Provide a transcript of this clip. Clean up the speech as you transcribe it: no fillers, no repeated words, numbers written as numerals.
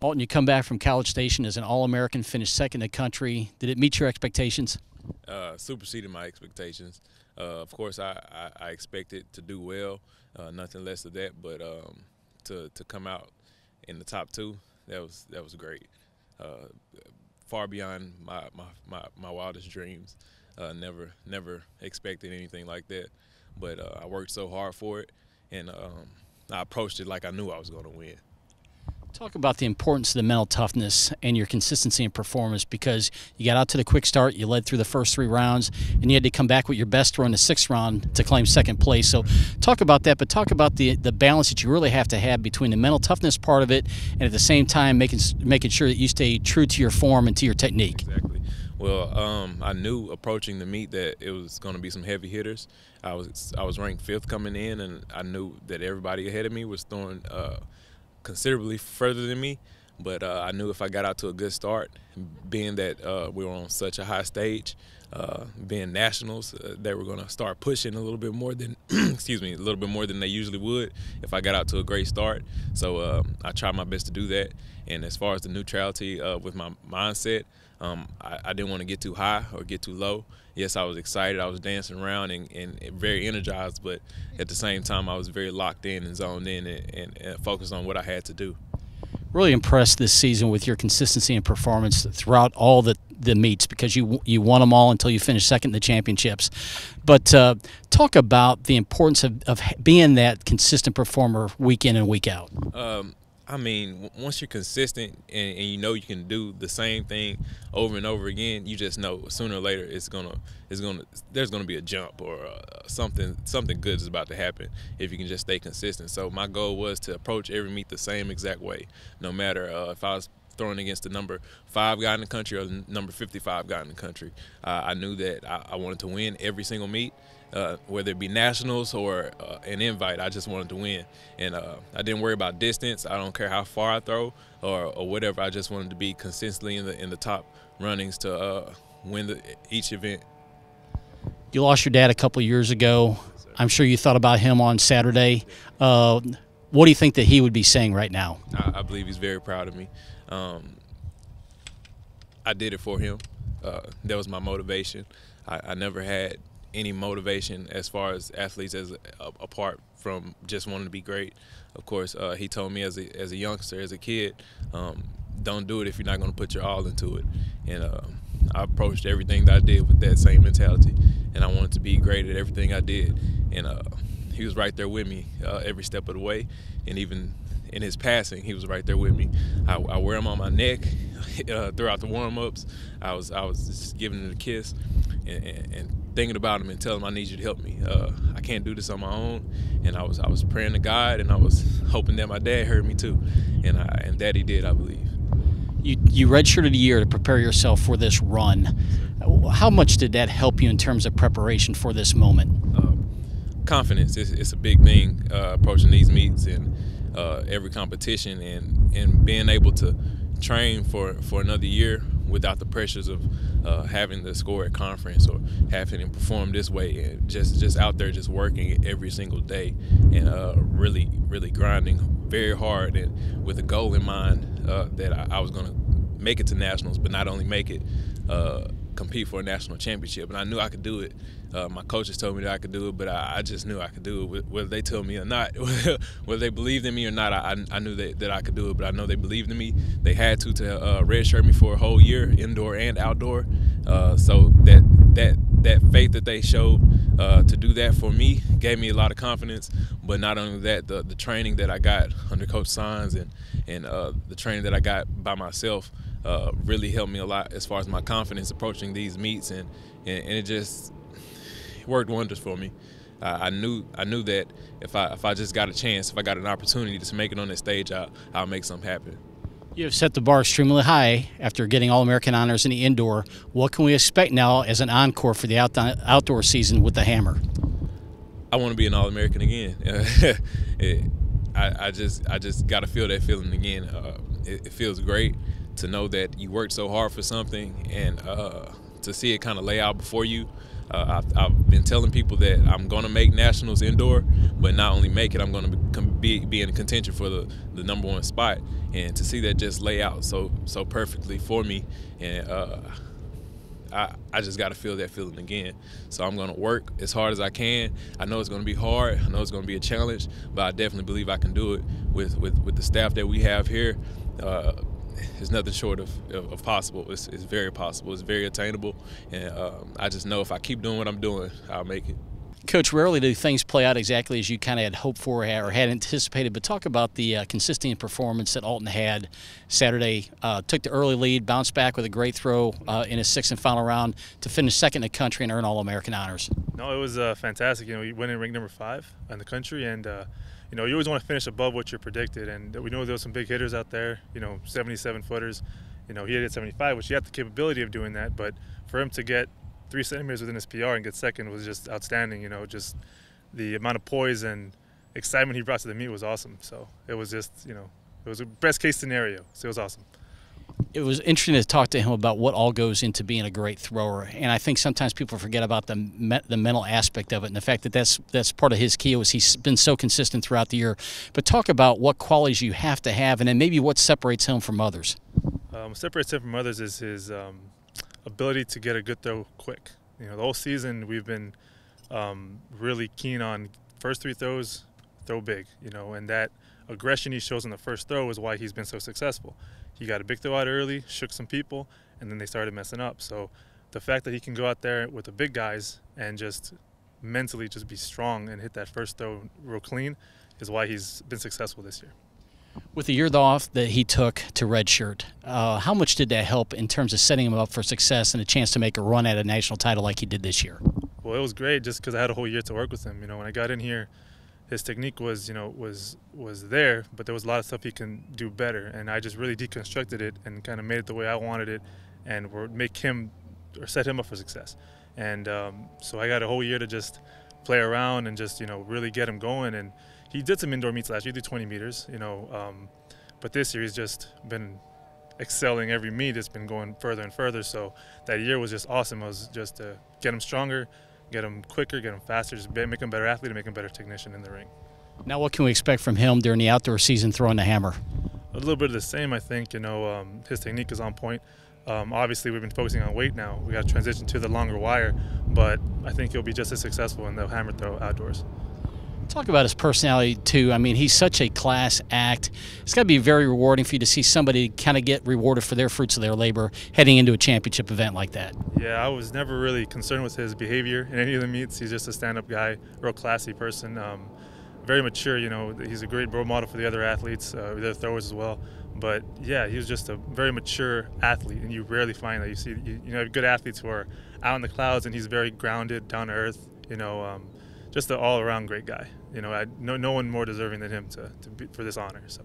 Alton, you come back from College Station as an All-American, finished second in the country. Did it meet your expectations? Superseded my expectations. Of course, I expected to do well, nothing less of that. But to come out in the top two, that was great. Far beyond my wildest dreams. Never expected anything like that. But I worked so hard for it, and I approached it like I knew I was going to win. Talk about the importance of the mental toughness and your consistency in performance, because you got out to the quick start, you led through the first 3 rounds, and you had to come back with your best throw in the 6th round to claim second place. So talk about that, but talk about the balance that you really have to have between the mental toughness part of it and at the same time making sure that you stay true to your form and to your technique. Exactly. Well, I knew approaching the meet that it was going to be some heavy hitters. I was ranked 5th coming in, and I knew that everybody ahead of me was throwing considerably further than me, but I knew if I got out to a good start, being that we were on such a high stage, being nationals, they were going to start pushing a little bit more than excuse me, a little bit more than they usually would if I got out to a great start. So I tried my best to do that. And as far as the neutrality with my mindset, I didn't want to get too high or get too low. Yes, I was excited. I was dancing around and very energized, but at the same time, I was very locked in and zoned in and focused on what I had to do. Really impressed this season with your consistency and performance throughout all the meets, because you won them all until you finished second in the championships. But talk about the importance of being that consistent performer week in and week out. I mean, once you're consistent and you know you can do the same thing over and over again, you just know sooner or later there's gonna be a jump or something good is about to happen if you can just stay consistent. So my goal was to approach every meet the same exact way, no matter if I was throwing against the number 5 guy in the country or the number 55 guy in the country. I knew that I wanted to win every single meet. Whether it be nationals or an invite, I just wanted to win. And I didn't worry about distance. I don't care how far I throw or whatever. I just wanted to be consistently in the top runnings to win each event. You lost your dad a couple of years ago. I'm sure you thought about him on Saturday. What do you think that he would be saying right now? I believe he's very proud of me. I did it for him. That was my motivation. I never had any motivation as far as athletes apart from just wanting to be great. Of course, he told me as a youngster, as a kid, don't do it if you're not going to put your all into it. And I approached everything that I did with that same mentality, and I wanted to be great at everything I did. And he was right there with me every step of the way, and even in his passing, he was right there with me. I wear him on my neck throughout the warm-ups. I was just giving him a kiss and thinking about him and telling him I need you to help me. I can't do this on my own. And I was praying to God, and I was hoping that my dad heard me too. And Daddy did, I believe. You redshirted a year to prepare yourself for this run. How much did that help you in terms of preparation for this moment? Confidence. It's a big thing approaching these meets and every competition, and being able to train for another year without the pressures of having to score at conference or having to perform this way, and just out there just working every single day and really grinding very hard and with a goal in mind that I was going to make it to nationals, but not only make it, compete for a national championship. And I knew I could do it. My coaches told me that I could do it, but I just knew I could do it, whether they told me or not. Whether they believed in me or not, I knew that I could do it. But I know they believed in me. They had to redshirt me for a whole year, indoor and outdoor. So that faith that they showed to do that for me gave me a lot of confidence. But not only that, the training that I got under Coach Sines and the training that I got by myself really helped me a lot as far as my confidence approaching these meets, and it just worked wonders for me. I knew that if I just got a chance, if I got an opportunity to make it on that stage, I'll make something happen. You have set the bar extremely high after getting All-American honors in the indoor. What can we expect now as an encore for the outdoor season with the hammer? I want to be an All-American again. I just got to feel that feeling again. It feels great to know that you worked so hard for something, and to see it kind of lay out before you. I've been telling people that I'm going to make nationals indoor, but not only make it, I'm going to be in contention for the #1 spot, and to see that just lay out so perfectly for me, and I just got to feel that feeling again. So I'm going to work as hard as I can. I know it's going to be hard. I know it's going to be a challenge, but I definitely believe I can do it with the staff that we have here. It's nothing short of possible. It's very possible. It's very attainable, and I just know if I keep doing what I'm doing, I'll make it. Coach, rarely do things play out exactly as you kind of had hoped for or had anticipated, but talk about the consistent performance that Alton had Saturday. Took the early lead, bounced back with a great throw in his sixth and final round to finish second in the country and earn All-American honors. No, it was fantastic. You know, he went in ranked #5 in the country, and you know, you always want to finish above what you're predicted. And we know there were some big hitters out there. You know, 77-footers. You know, he hit 75, which he had the capability of doing that. But for him to get 3 centimeters within his PR and get second was just outstanding. You know, just the amount of poise and excitement he brought to the meet was awesome. So it was just, you know, it was a best case scenario. So it was awesome. It was interesting to talk to him about what all goes into being a great thrower, and I think sometimes people forget about the mental aspect of it, and the fact that that's part of his key was he's been so consistent throughout the year. But talk about what qualities you have to have, and then maybe what separates him from others. What separates him from others is his ability to get a good throw quick. You know, the whole season we've been really keen on first 3 throws, throw big. You know, and that aggression he shows in the first throw is why he's been so successful. He got a big throw out early, shook some people, and then they started messing up. So the fact that he can go out there with the big guys and just mentally just be strong and hit that first throw real clean is why he's been successful this year. With the year off that he took to redshirt, how much did that help in terms of setting him up for success and a chance to make a run at a national title like he did this year? Well, it was great just because I had a whole year to work with him. You know, when I got in here, his technique was, you know, was there, but there was a lot of stuff he can do better, and I just really deconstructed it and kind of made it the way I wanted it, and make him or set him up for success. And so I got a whole year to just play around and just, you know, really get him going. And he did some indoor meets last year, he did 20 meters, you know, but this year he's just been excelling every meet. It's been going further and further. So that year was just awesome. It was just to get him stronger, get him quicker, get him faster, just make him a better athlete and make him a better technician in the ring. Now what can we expect from him during the outdoor season throwing the hammer? A little bit of the same, I think. You know, his technique is on point. Obviously, we've been focusing on weight now. We got to transition to the longer wire, but I think he'll be just as successful in the hammer throw outdoors. Talk about his personality, too. I mean, he's such a class act. It's got to be very rewarding for you to see somebody kind of get rewarded for their fruits of their labor heading into a championship event like that. Yeah, I was never really concerned with his behavior in any of the meets. He's just a stand-up guy, real classy person, very mature. You know, he's a great role model for the other athletes, the other throwers as well. But yeah, he was just a very mature athlete, and you rarely find that. You see, you know, good athletes who are out in the clouds, and he's very grounded, down to earth. You know, just an all-around great guy. You know, no one more deserving than him for this honor. So.